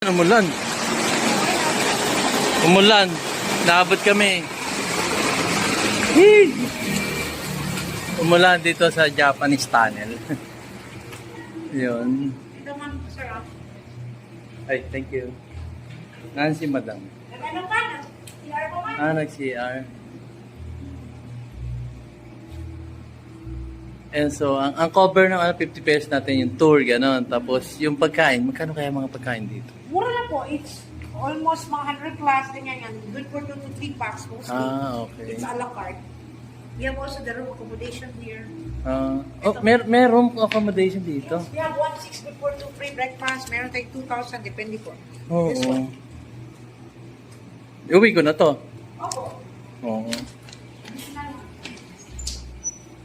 Umulan. Umulan. Naabot kami. Umulan dito sa Japanese tunnel. Yun. Ito ma'am, sir. Ay, thank you. Nancy, madam. Ano ka? CR po ma'am? Nag-CR. And so, ang cover ng 50 pesos natin yung tour, gano'n. Tapos, yung pagkain, magkano kaya mga pagkain dito? Mura lang po. It's almost mga 100 plus. Ganyan yan. Good for 2 to 3 packs mostly. Okay. It's a la carte. We have also the room accommodation here. May room accommodation dito? Yes, we have 1,600 good for 2 free breakfast. Meron tayong 2,000, depende po. Oo. This one. Uwi ko na to. Opo. Oo.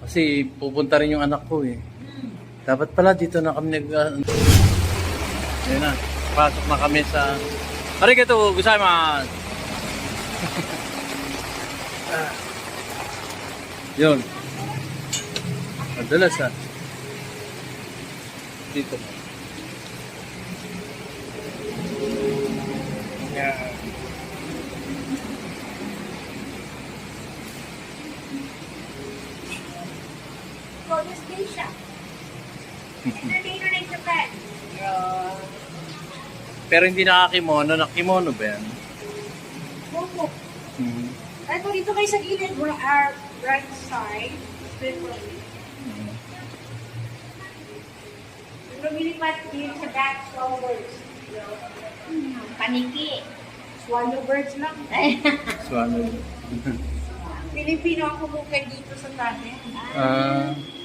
Kasi pupunta rin yung anak ko eh. Dapat pala dito na kami Ayun na. Pasok na kami sa... Arigato gozaimasu! Yun. Madalas ah. Dito. Yeah. So, this geisha. Entertainer in Japan. Pero hindi nakakimono. Nakimono ba yan? Opo. Mhm. Ay, kung dito kayo sa gilid, our right side, Mhm. yung lumilipat din sa back, swallow birds. Paniki. Swallow birds lang. So ano? Pilipino ako mukay dito sa tanin.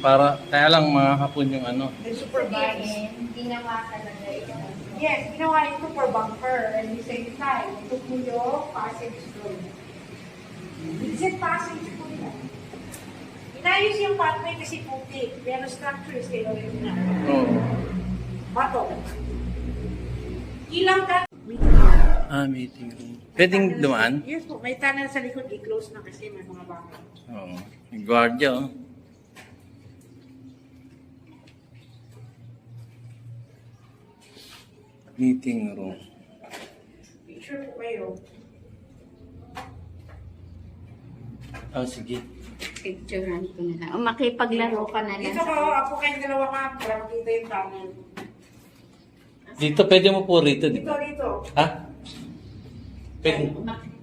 Para, kaya lang mga hapon yung ano. The super vibes. Ginawa talaga ito. Yes, ginawa ito for bunker. And the same time, ito po yung passage road. Exit passage po nila. Inayos yung pathway kasi puti. Pero structure is kayo rin na. Oo. Bato. Ilang ka? Meeting room. Pwedeng dumaan? Yes po, may tunnel sa likod. I-close na kasi may mga baka. Oo. May gwardiya oh. Meeting room. Picture po kayo. Sige. Picturean ko na lang. O makipaglaro ka na lang. Dito ka, ako kayong dalawa ma'am, para makita yung tunnel. Dito, pwede mo po rito, di Dito, ba? dito. Ha? Pwede.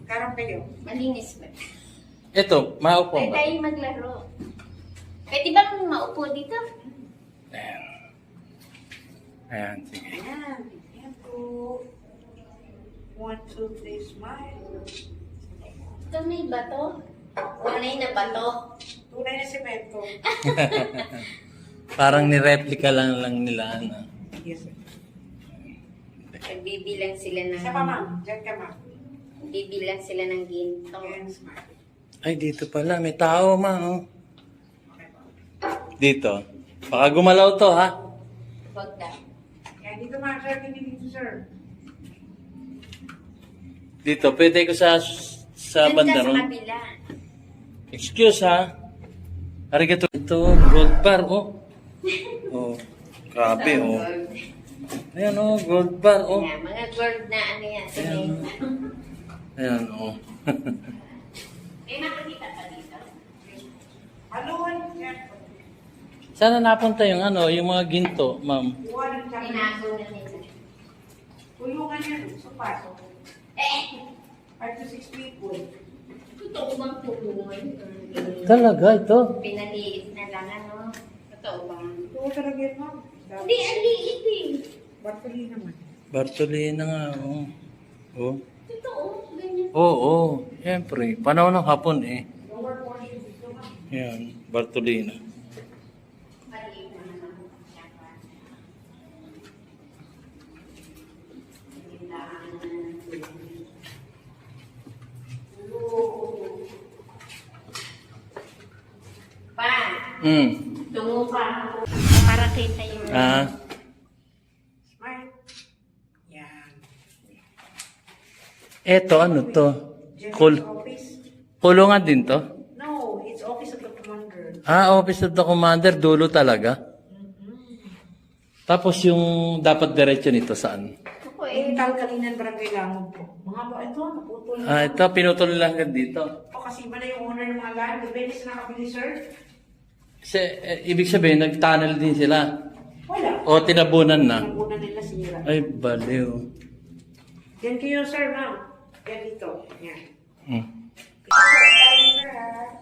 Karang kayo. Malinis ba? Ito, maupo Pwede ba? tayong maglaro. Pwede bang maupo dito? Ayan. Ayan, sige. Ayan. Ayan po. 1, 2, 3, smile. Ito may bato. Tunay na bato. Tunay na semento. Parang nireplika lang nila, ano. Yes, sir. Nagbibilang sila ng... Isa pa ma'am. Diyan ka ma'am. Bibilang sila ng ginto. Ayan, smile. Ay, dito pala. May tao, ma, oh. Okay po. Dito. Baka gumalaw to, ha? Huwag na. Ayan, dito ma'am. Sir, dito, sir. Dito, pwede ko sa Diyan banda ka sa ron. kabila. Excuse, ha? Arigato. Ito, gold bar, oh. Oh, grabe, oh. Ayan, oh, gold bar, oh. Ayan, mga gold na ano yan. Ayan, ayan, oh. May makikita pa dito. Haluan. Ayan. Sana napunta yung ano, yung mga ginto, ma'am. Iwanan ka na. Tinago na nila. Tulungan yan. So, pasok. 5 to 6 people. Totoo bang tulungan? Talaga, ito. Pinaliit na lang ano. Totoo bang? Oo talaga yan ma'am. Hindi, ang liit eh. Bartoli naman. Bartolina nga, oh. Oh. Totoo, ganyan. Oo, oh, siyempre. Panahon ng hapon, eh. Lower portion dito ma'am. Yan, Bartolina. Maliit na naman. Pa, tungo ka. Para kita yung... Smile. Yan. Eto, ano to? General's office. Kulungan din to? No, it's office of the commander. Office of the Commander, dulo talaga. Tapos yung dapat diretso nito saan? Ako po eh. Intal Kalinan Barangay Langog po. Mga ba ito, naputol na. Ito, pinutol lang hanggang dito. O kasi iba na yung owner ng mga land. Depende sa nakabili, sir. Kasi, ibig sabihin, nag-tunnel din sila. Wala. O tinabunan na. Ang una nila sira. Ay, baliw. Yan kayo, sir, ma'am. Yan dito. Yan. Hmm. Ito po, tayo, sir, ha.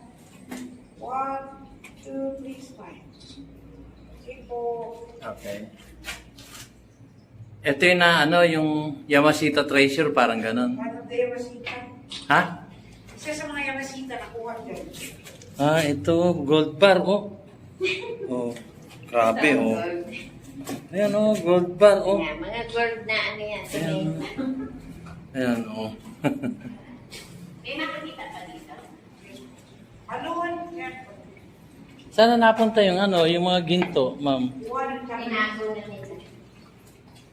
1, 2, 3, smile. Sige po. Okay. Ito yung na, yung Yamashita Treasure, parang ganun. One of the Yamasita. Ha? Isa sa mga Yamasita nakuha dyan. Ah, ito, gold bar, oh. Oh, grabe, oh. Ayan, oh, gold bar, oh. Ayan, mga gold na ano yan. Ayan, ayan, oh. May makikita pa dito. Haluan, yan. Sana napunta yung yung mga ginto, ma'am. One kami. Tinago na nila.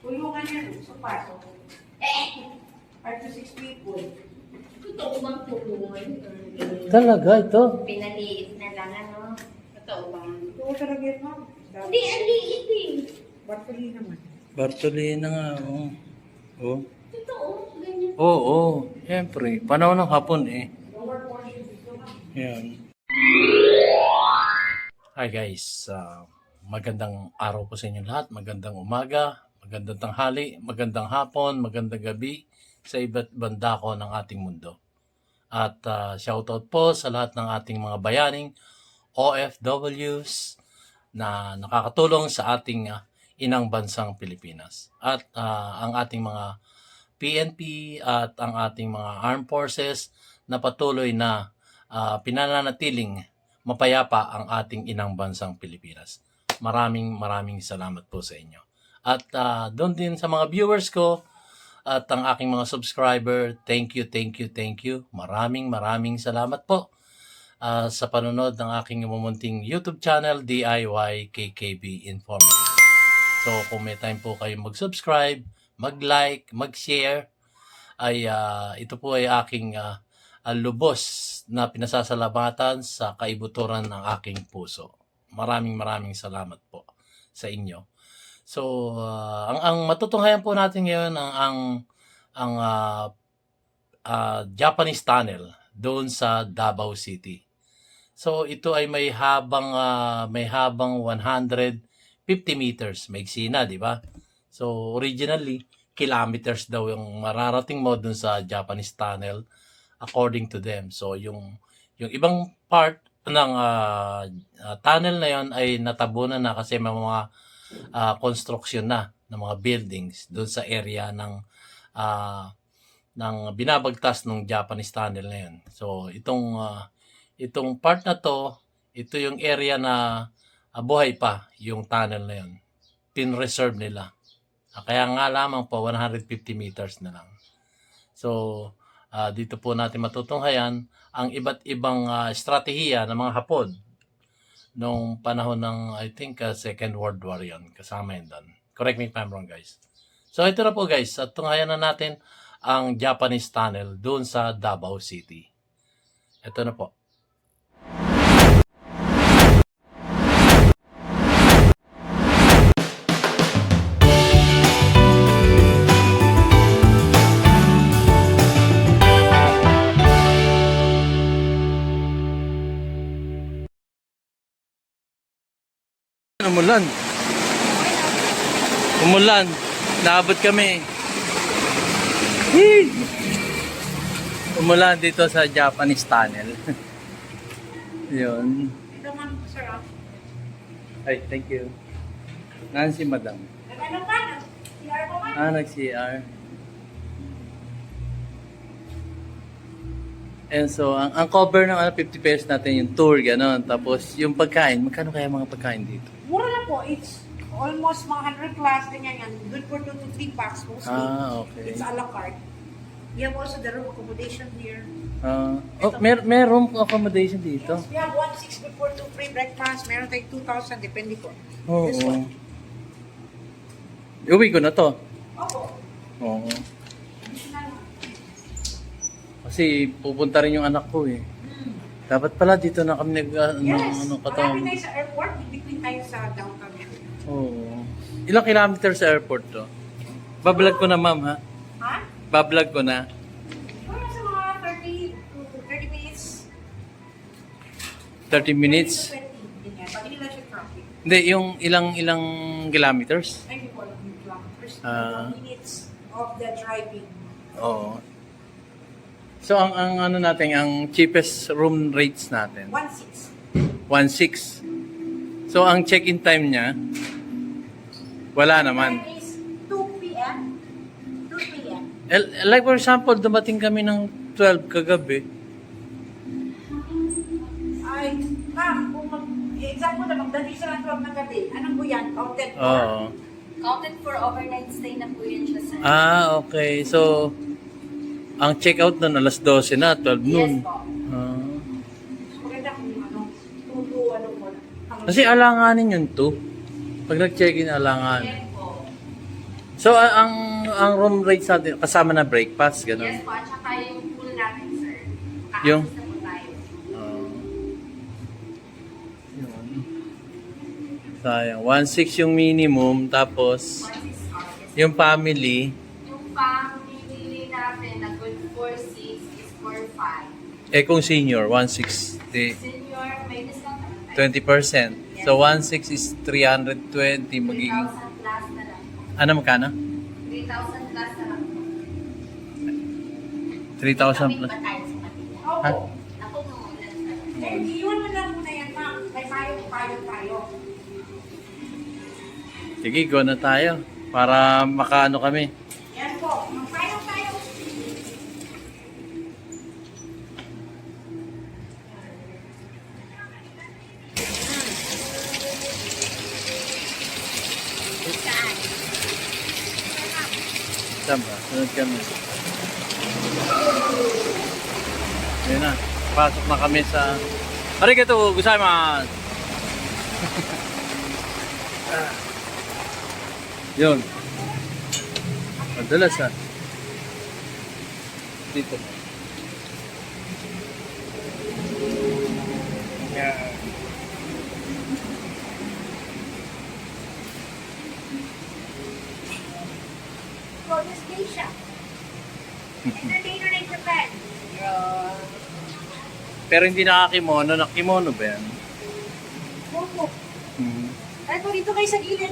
Tulungan yan, sa paso. Eh! 5 to 6 people. Totoo bang tulungan? Talaga, ito. Pinaliit na lang ano. Totoo bang? Oo, talaga yan, ma'am. Hindi, ang liit eh. Bartoli naman. Bartolina nga, oh. Oh. Totoo, ganyan. Oo, oh, siyempre. Panahon ng hapon, eh. Lower portion dito, ma'am. Yan. Hi guys, magandang araw po sa inyo lahat, magandang umaga, magandang tanghali, magandang hapon, magandang gabi sa iba't banda ko ng ating mundo. At shoutout po sa lahat ng ating mga bayaning OFWs na nakakatulong sa ating inang bansang Pilipinas. At ang ating mga PNP at ang ating mga armed forces na patuloy na pinananatiling mapayapa ang ating inang bansang Pilipinas. Maraming salamat po sa inyo. At doon din sa mga viewers ko at ang aking mga subscriber, thank you. Maraming salamat po sa panonood ng aking mumunting YouTube channel, DIY KKB Informative. So kung may time po kayo mag-subscribe, mag-like, mag-share, ay ito po ay aking lubos na pinasasalamatan sa kaibuturan ng aking puso. Maraming salamat po sa inyo. So, ang matutunghayan po natin ngayon ang Japanese Tunnel doon sa Davao City. So, ito ay may habang 150 meters. Maigsi na, di ba? So, originally, kilometers daw yung mararating mo doon sa Japanese Tunnel according to them. So, yung ibang part ng tunnel na yon ay natabunan na kasi may mga construction na ng mga buildings doon sa area ng binabagtas ng Japanese Tunnel na yun. So, itong part na to, ito yung area na buhay pa yung tunnel na yun. Pin-reserve nila. Kaya nga lamang po, 150 meters na lang. So, dito po natin matutunghayan ang iba't ibang estratehiya ng mga Hapon noong panahon ng, I think, Second World War yun. Kasama yun doon. Correct me if I'm wrong, guys. So, ito na po, guys. At tunghayan na natin ang Japanese Tunnel doon sa Davao City. Ito na po. Umulan. Naabot kami. Umulan dito sa Japanese Tunnel. Yun. Ito, ma'am, sir, ah. Ay, thank you. Nancy, madam. Nag-ano ka? Nag-CR ko, ma'am? Nag-CR. And so, ang cover ng 50 pesos natin yung tour, gano'n. Tapos, yung pagkain, magkano kaya mga pagkain dito? Mura na po. It's almost mga 100 plus, ganyan yan. Good for 2 to 3 packs mostly. Okay. It's a la carte. We have also the room accommodation here. May room accommodation dito? Yes, we have 1,600 good for 2 free breakfast. Meron tayong 2,000, depende po. Oo. This one. Uwi ko na to. Opo. Oo. Additional. Kasi pupunta rin yung anak ko eh. Dapat pala dito na kami Yes. katawang. Marami tayo sa airport. Between tayo sa downtown. Oo. Ilang kilometer sa airport to? Bablog ko na, ma'am, ha? Ha? Bablog ko na. Wala sa mga 30 to 30 minutes. 30 minutes. 20 to 20. Ganyan. Pag hindi lang siya traffic. Hindi, yung ilang kilometers. Ay, hindi ko alam yung kilometers. Ah. Minutes of the driving. Oo. So, ang ano natin, ang cheapest room rates natin, 1.6. 1.6. So, ang check-in time niya, wala naman. Time is 2 p.m. 2 p.m. Like for example, dumating kami ng 12 kagabi. Ay, ma'am, kung example na magdali sa 12 ng gabi, anong po yan? Counted for? Oo. Counted for overnight stay na po yun siya, sir. Okay. So, ang check-out nun, alas 12 na, 12 noon. Yes po. Maganda kung ano, tulo, ano po. Kasi alanganin yun to. Pag nag-check-in, alangan. Yes po. So, ang room rates natin, kasama na breakfast, Yes gano'n? po, at saka yung pool natin, sir. Yung- Kaalis na po tayo. Yun. Sayang. 1.6 yung minimum, tapos 1.6 hours. yung family, Yung pamimili natin na good for 6 is for 5. kung senior, 1.6, Senior, may discount naman tayo. 20%. So, 1.6 is 320, 3,000 magiging, plus na lang. ano magkano? 3,000 plus na lang. 3,000 Kami plus. ba tayo sa Manila? Ha? Opo. Ako mo, Eh, iwan mo lang muna yan, ma'am. May payong tayo. Sige, go na tayo. Para makaano kami. Yan po. Magpayong tayo. Saan ba? Sunod kami. Ayun na. Pasok na kami sa... Arigato gozaimasu! Yun. Madalas ah. Dito. Yeah. Golden Station. Entertainer in Japan. Pero hindi nakakimono. Nakimono ba yan? Opo. Hmm. Ay, kung dito kayo sa gilid,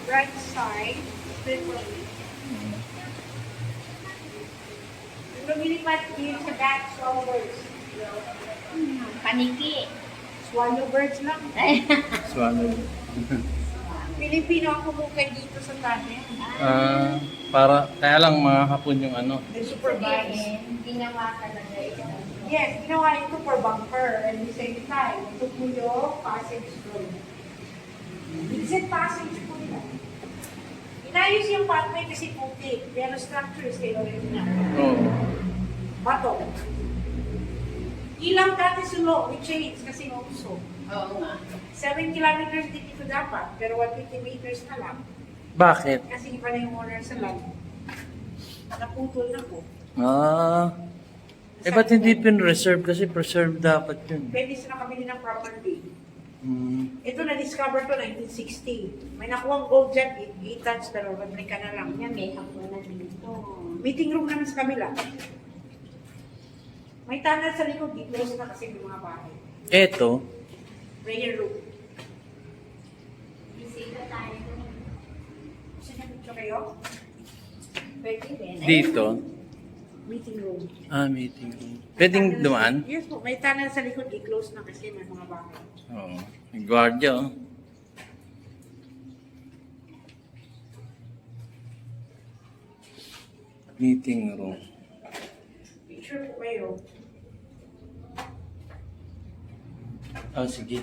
right side, literally. Yung lumilipat dito sa back, swallow birds. Paniki. Swallow birds lang. Swallow. Pilipino ang kumukay dito sa tanin. Para, kaya lang mga hapon yung ano. They supervise. Ginawa talaga ito. Yes, ginawa ito for bumper and the same time. Ito po yung passage road. Exit passage po nila. Inayos yung pathway kasi puti. Pero structure still original. Oo. Bato. Ilaw dati sulo, we changed kasi nauso. Oo nga. 7 kilometers din ito dapat, pero 150 meters na lang. Bakit? Kasi iba na yung owner sa land. Naputol na po. Ba't hindi pin-reserve? Kasi preserve dapat yun. Pwede sila kabili ng property. Hmm. Ito na-discover to 1960. May nakuha gold dyan, 8 tons, pero replika na lang. Yan, may hapon na dito. Meeting room namin sa kabila. May tunnel sa likod, di-close na kasi yung mga bahay. Eto, Prayer room. Bisita tayo. Gusto niya picture kayo? Pwede rin. dito. Meeting room. Meeting room. Pwedeng dumaan? Yes po, may tunnel sa likod, i-close na kasi may mga bahay. Oo. May gwardiya, oh. Meeting room. Picture po kayo. Sige.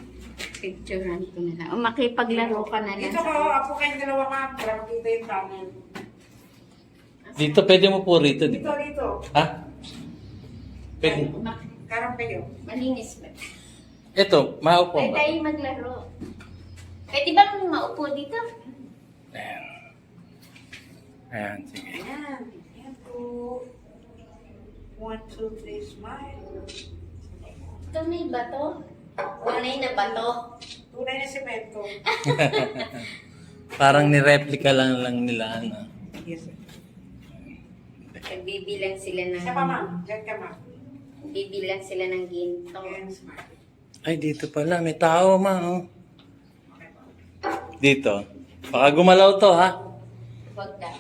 Picturean ko na lang. O makipaglaro ka na lang. Dito ko, apo kayong dalawa ma'am, para makita yung tunnel. Dito, pwede mo po rito. Dito, dito. Ha? Pwede. Karang kayo. Malinis ba? Eto, maupo Pwede ba? tayo maglaro. Pwede bang maupo dito? Ayan. Ayan, sige. Ayan. Ayan po. 1, 2, 3, smile. Ito may bato. Tunay na bato. Tunay na semento. Parang nireplika lang nila, ano. Yes, sir. Nagbibilang sila ng... Isa pa, ma'am. Diyan ka, ma'am. Bibilang sila ng ginto. And smart. Ay, dito pala. May tao, ma. Oh. Okay po. Dito. Baka gumalaw to, ha? Huwag ka.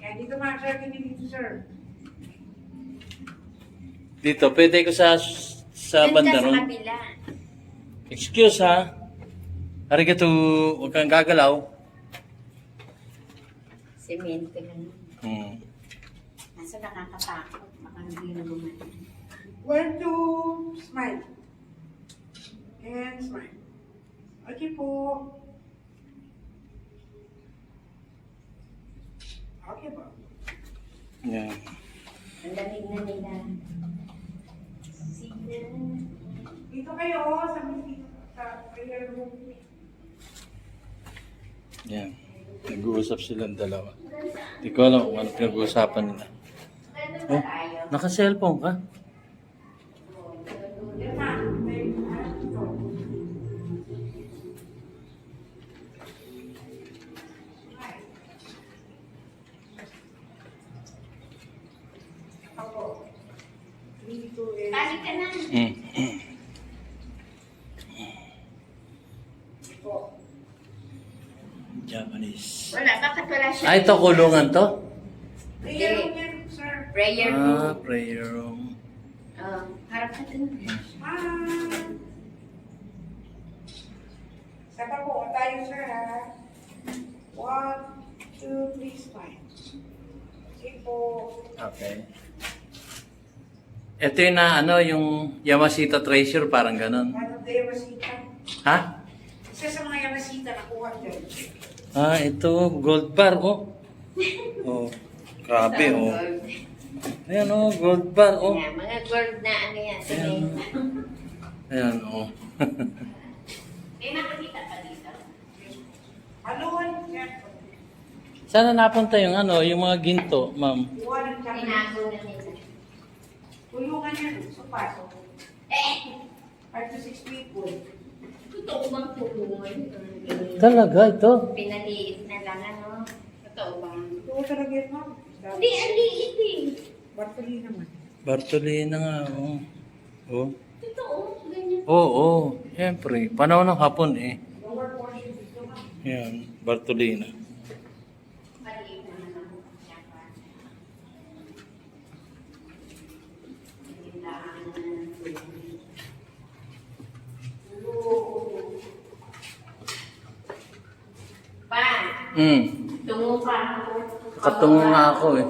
Yan, dito, ma'am. Sir, dito, sir. Dito. Pwede ko sa Doon banda ka sa ron. kabila. Excuse, ha? Arigato. Huwag kang gagalaw. Semento lang. Nasa nakakatakot. Baka hindi na gumawa. 1, 1, 2, smile. And smile. Okay po. Okay po. Yan. Ang lamig na nila. Sige. Dito kayo, sa prayer room. Yan. Nag-uusap silang dalawa. Hindi ko alam kung ano pinag-uusapan nila. Oh, naka-cellphone ka? Yan, ma'am. May, dito. Smile. Ako. Dito is... Tali ka na. Po. Japanese. Wala, bakit wala siya? Ah, ito kulungan to? Prayer room yan, sir. Prayer Ah, room. prayer room. Oh, harap ka dun. Smile. Saka po, tayo sir ha. 1, 2, 3, smile. Sige po. Okay. Ito yung na, ano, yung Yamashita Treasure, parang ganun. Ano tayo masita? Ha? Isa sa mga yamasita nakuha dyan. Ah, ito, gold bar, oh. Oh, grabe, oh. Gold. Ayan, oh, gold bar, oh. Ayan, mga gold na ano yan. Semento. Ayan, oh. May makikita pa dito. Haluan yan. Sana napunta yung ano, yung mga ginto, ma'am. Iwanan kami. Tinago na nila. Tulungan yan. So, pasok. Eh! 5 to 6 people. Totoo bang tulungan? Talaga, ito. Pinaliit na lang ano. Totoo bang? Ito talaga yan, ma'am. Hindi, ang liit eh. Bartoli naman. Bartolina nga, oh. Oh. Totoo, ganyan. Oo, oh, siyempre. Panahon ng hapon, eh. Lower portion dito, ma'am. Yan, Bartolina. Maliit naman ang siyapa. Pa, tungo pa. Nakatungo nga ako, eh.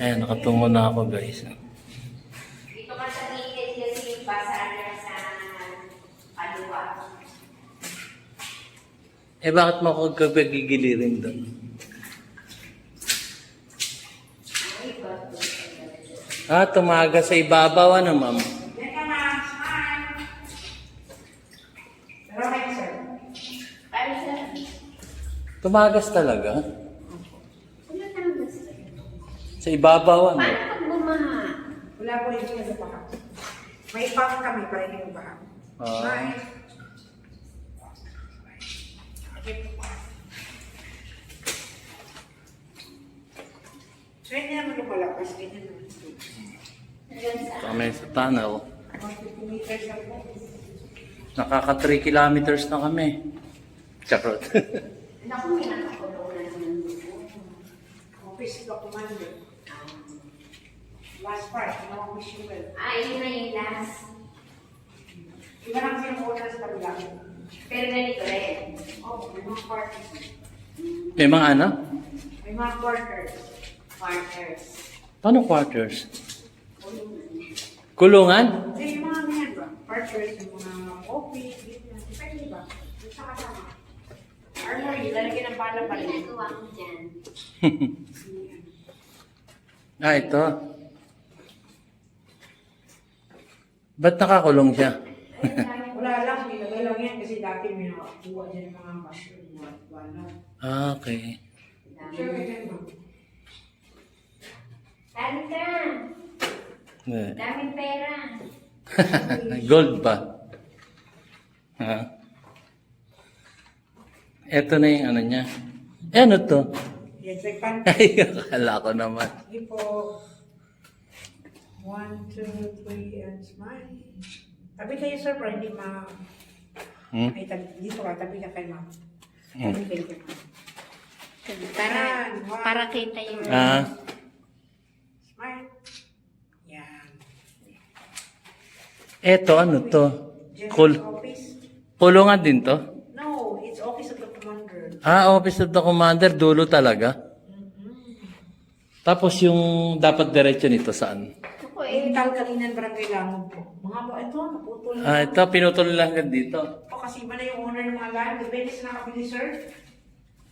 Ayan, nakatungo na ako, guys. Dito ka sa gilid kasi basara sa kaliwa. Eh, bakit mo ako kagigilirin doon? Ay, ba't? Ah, tumaga sa ibabaw, ano, ma'am? Yan ka, ma'am. Smile. Pero kayo, sir. Ay, sir. Tumagas talaga? Ano tama sir? Sa ibabaw, ano? Paano pag bumaha? Wala po hindi na sa baka. May pang kami para hindi mo baka. Ah. Smile. Okay po. So, hindi naman lumalakas. Ganyan naman. Hanggang sa... Kami sa tunnel. 150 meters lang po. Nakaka 3 kilometers na kami. Charot. Naku, may nakakulong na naman dito. Office of Commander. Last part, no official. Yun na yung last. Iba lang siya muna sa kabila. Pero ganito rin. Oh, may mga quarters. May mga ano? May mga quarters. Quarters. Paano quarters? Kulungan? Hindi, yung mga ganyan ba? Quarters, yung mga office, ganyan. Pwede ba? Yung sa kasama. Armory, lalagyan ng bala Ano pala. ginagawa ko dyan? Ah, ito. Ba't nakakulong siya? Wala lang, nilagay lang yan kasi dati may nakakuha dyan ng mga mushroom. Wala. Ah, okay. Sure, ganyan ba? Tali ka! Eh, Daming pera. Gold ba? Ha? Ito na yung ano niya. Eh, ano to? Yes, like pan. Ay, akala ko naman. Sige po. 1, 2, 3, and smile. Tabi kayo, sir, para hindi ma... Hmm? Ay, dito ka, tabi ka kay ma'am. Hmm. Tabi kayo kay ma'am. Para kita yung... Ah, Smile. Yan. eto, ano to? General's office. Kulungan din to? No, it's office of the commander. Ah, Office of the Commander, dulo talaga. Tapos yung dapat diretso nito saan? Ito po Eh, eh. Talkalinan Barangay Langod po. Mga ba, ito, naputol na. Ah, ito, pinutol lang hanggang dito. O, kasi iba na yung owner ng mga land. Depende sa nakabili, sir.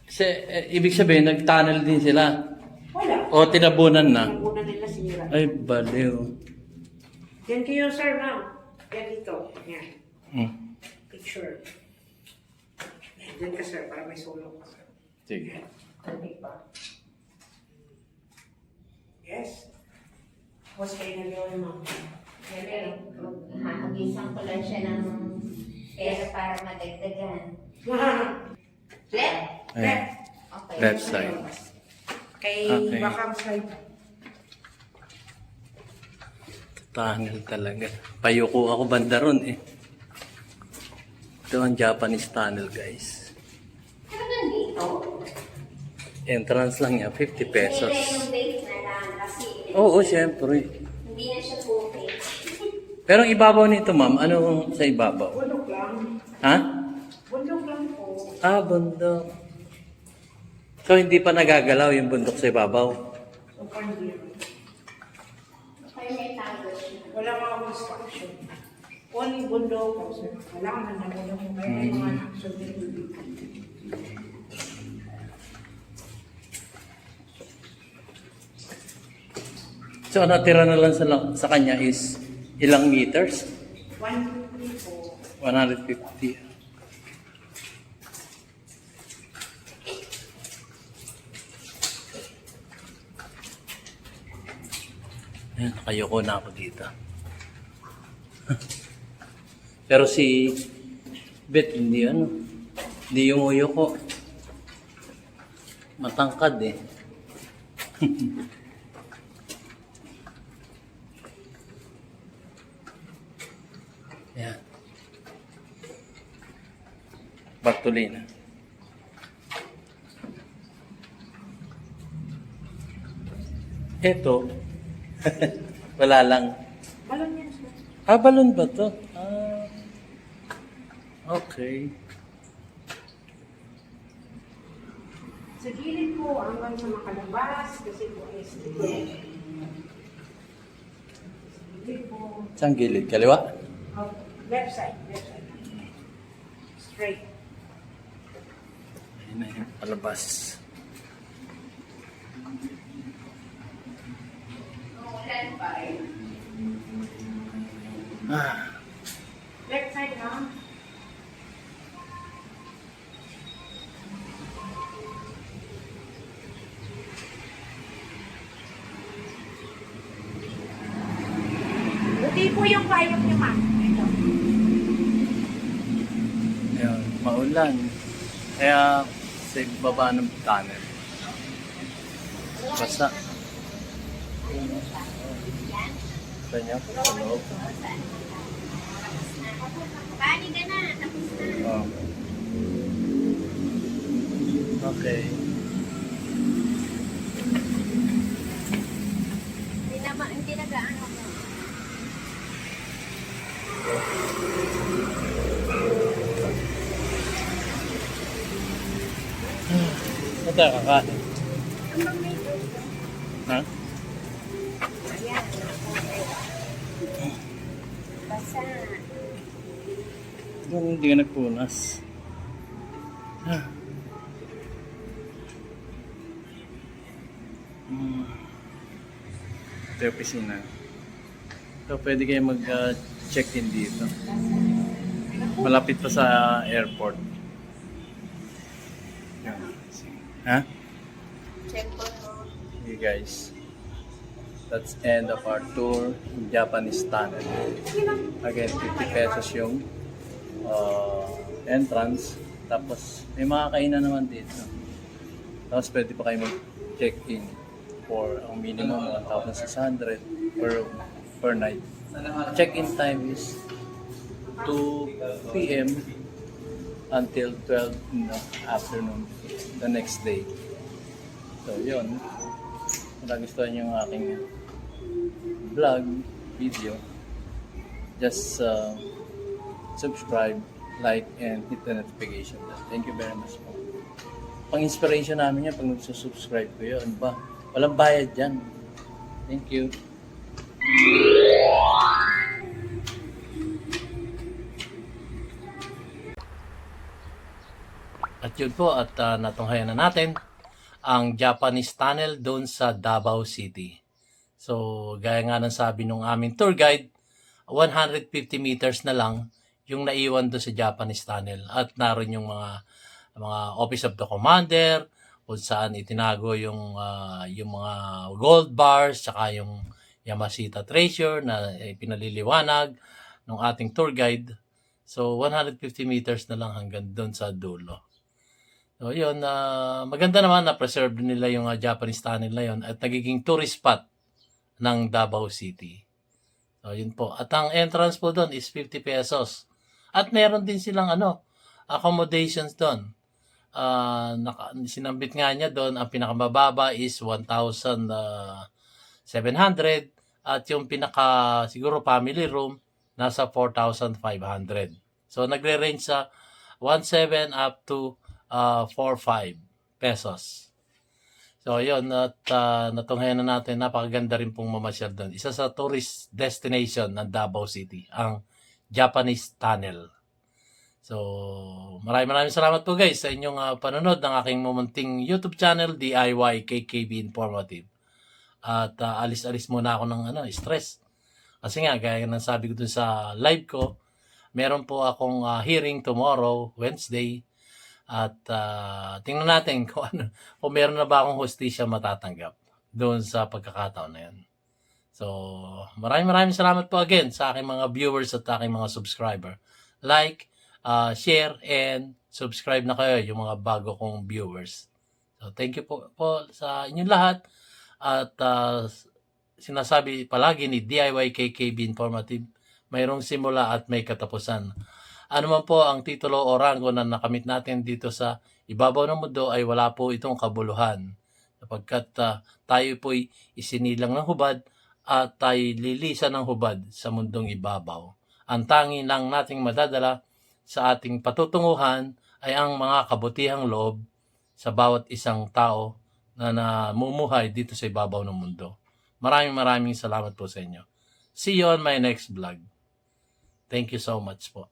Kasi, ibig sabihin, nag-tunnel din sila. Wala. O, tinabunan na. Ang una nila sinira. Ay, baliw. Yan kayo, sir, ma'am. Yan dito. Yan. Hmm. Picture. Yan ka, sir, para may solo ka, sir. Sige. Yan. Okay pa. Yes. Tapos kayo na gawin, ma'am. Hahagisan ko lang siya ng pera para madagdagan. Left? Ayan. Okay. Left side. Kay Okay. bakang side. Tunnel talaga. Payuko ako banda ron eh. Ito ang Japanese tunnel, guys. Hanggang dito. Entrance lang niya, 50 pesos. Hindi yung base na lang kasi Oo, syempre. hindi na siya bukit. Pero ang ibabaw nito, ma'am, ano sa ibabaw? Bundok lang. Ha? Bundok lang po. Ah, bundok. So, hindi pa nagagalaw yung bundok sa ibabaw? So, far, hindi. Kaya may tago siya. Wala mga construction. Only bundok. So, kailangan na bundok mo. Kaya may mga action din. So, ang natira na lang sa kanya is ilang meters? 150 po. 150. Ayan, nakayoko na ako dito. Pero si Bet, hindi ano, hindi yumuyoko. Matangkad eh. Ayan. Bartolina. Ito, wala lang. Balon yan, sir. Ah, balon ba to? Ah, okay. Sa gilid po, hanggang sa makalabas, kasi po is gilid po. Saan gilid? Kaliwa? Oh, left side, left side. Straight. Ayun na yung palabas. Ulan pa eh. Ah, Left side na. Buti po yung payok niyo, ma'am. Ito. ayun, maulan. Kaya sa baba ng tunnel. Basta. Sa inyo? Sa loob? Bali ka na, tapos na. Oh. Okay. Hindi nag-ano ko. Ito kakain. Ha? Ayan. Basa. Hindi ka nagpunas. Ah. Ito yung opisina. So, pwede kayo mag-check-in dito. Malapit pa sa airport. Yan. Ha? Check ko no. Okay guys. That's end of our tour in Japanese tunnel. Again, 50 pesos yung entrance. Tapos may mga kainan naman dito. Tapos pwede pa kayo mag-check-in for ang minimum 1,600 per night. Check-in time is 2 p.m. until 12 in the afternoon the next day. So yun, kung nagustuhan nyo yung aking vlog, video, just subscribe, like, and hit the notification bell. Thank you very much po. Pang-inspiration namin yan pag nagsusubscribe kayo. Ano ba? Walang bayad dyan. Thank you. At yun po, at natunghayan na natin ang Japanese tunnel doon sa Davao City. So, gaya nga ng sabi ng aming tour guide, 150 meters na lang yung naiwan doon sa Japanese tunnel. At naroon yung mga Office of the Commander, kung saan itinago yung mga gold bars, saka yung Yamashita Treasure na pinaliliwanag ng ating tour guide. So, 150 meters na lang hanggang doon sa dulo. So, yun, maganda naman na preserve nila yung Japanese tunnel na yun at nagiging tourist spot ng Davao City. So, yun po. At ang entrance po doon is 50 pesos. At meron din silang accommodations doon. Sinambit nga niya doon, ang pinakamababa is 1,700 at yung siguro family room nasa 4,500. So nagre-range sa 1,700 up to 4,500 pesos. So yun, at natunghayan na natin, napakaganda rin pong mamasyal doon. Isa sa tourist destination ng Davao City, ang Japanese Tunnel. So, maraming salamat po guys sa inyong panonood ng aking mumunting YouTube channel, DIY KKB Informative. At alis-alis muna ako ng stress. Kasi nga, gaya ng sabi ko dun sa live ko, meron po akong hearing tomorrow, Wednesday. At tingnan natin kung meron na ba akong hostisya matatanggap doon sa pagkakataon na yan. So, maraming salamat po again sa aking mga viewers at aking mga subscriber. Like, share, and subscribe na kayo yung mga bago kong viewers. So, thank you po sa inyong lahat. At sinasabi palagi ni DIY KKB Informative, mayroong simula at may katapusan. Ano man po ang titulo o rango na nakamit natin dito sa ibabaw ng mundo ay wala po itong kabuluhan. Sapagkat tayo po'y isinilang ng hubad at tayo lilisan ng hubad sa mundong ibabaw. Ang tangi lang nating madadala sa ating patutunguhan ay ang mga kabutihang loob sa bawat isang tao na namumuhay dito sa ibabaw ng mundo. Maraming salamat po sa inyo. See you on my next vlog. Thank you so much po.